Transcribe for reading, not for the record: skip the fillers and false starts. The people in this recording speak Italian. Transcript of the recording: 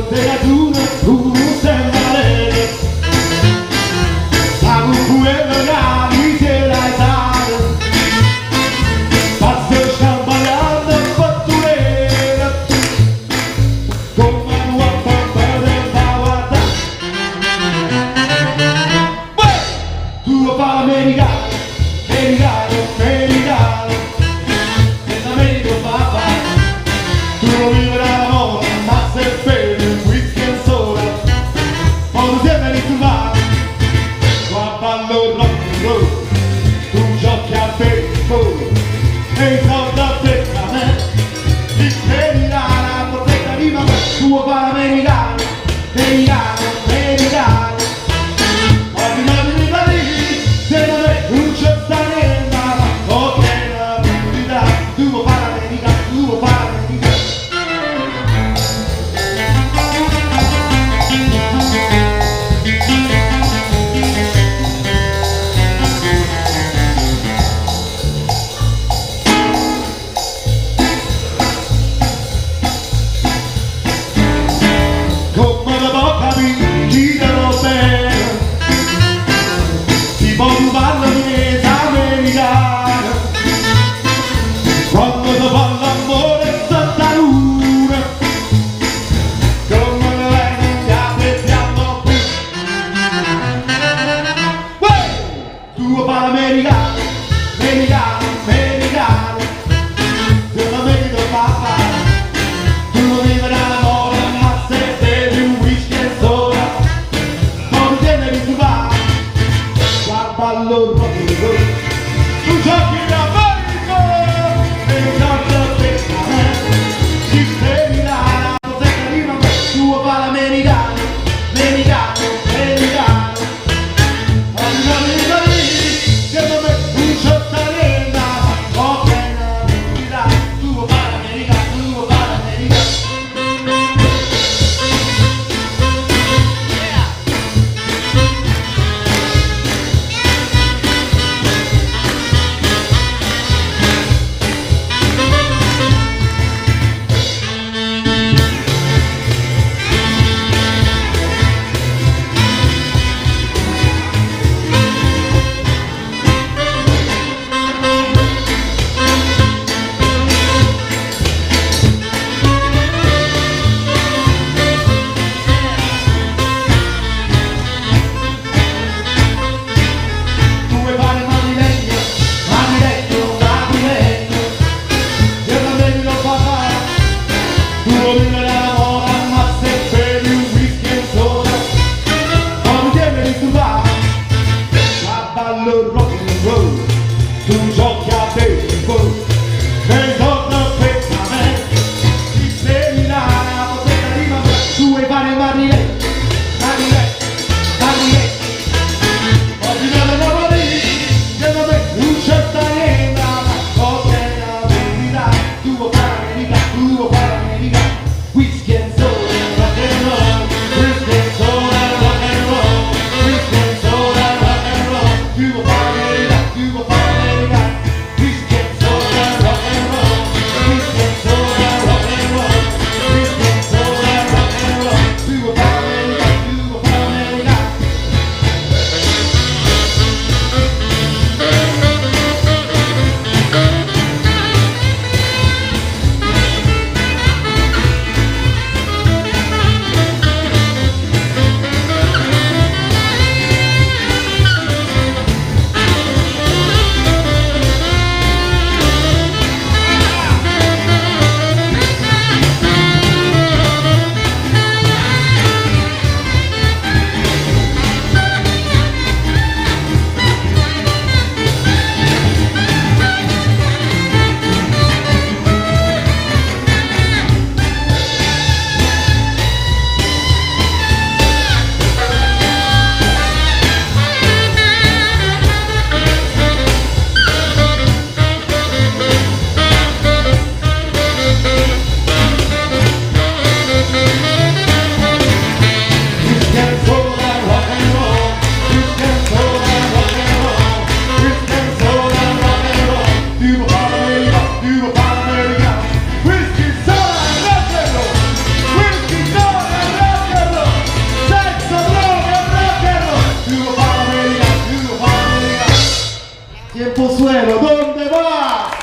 temperatura senza lei, la cucchiaia di sera e tardi, passo scampagliando fatturera, come un uomo per da guardare. Tu lo fai l'americano, americano, americano, senza me lo fa fare, tu lo vivrai la moda, ma se bevi un whisky e soda, quando siete ritrovati, qua ballo rock and roll, tu giochi a baseball, e i soldi a te, a me, ti crederà la bottega di mamma, tu lo fai l'americano, americano, americano. Quando ti fa l'amore sotto la luna, come le vedi ti aspettiamo qui. Tu fai l'americano, americano, americano, se la vedi lo fa fare, tu non vivrai l'amore, ma se bevi un whisky e soda, non tieni di trovare, qua ballo rock and roll, tu giochi da americano, americano, americano, quando mi vedi, che non è un ciottarena, ok, tu vuoi fare l'americano, tu vuoi fare l'americano. Rock and roll, tu giochi a baseball, e torno per me, ti sveglierà la bottega di mamma, tu vuoi fare Marilè, Marilè, Marilè, oggi non lo vuoi dire, che non è un cittadino, ok, la verità, tu vuoi fare America, tu vuoi fare America, whisky and soda, rock and roll, whisky and soda, rock and roll, whisky and soda, rock and roll, you will find it, you will find it. Whiskey and soda, rock and roll. Whiskey and soda, rock and roll. Whiskey and soda, rock and roll. You will find it, you will find it. Whiskey, soda, rock and roll. Whiskey, soda, rock and roll. el Pozuelo, ¿dónde va?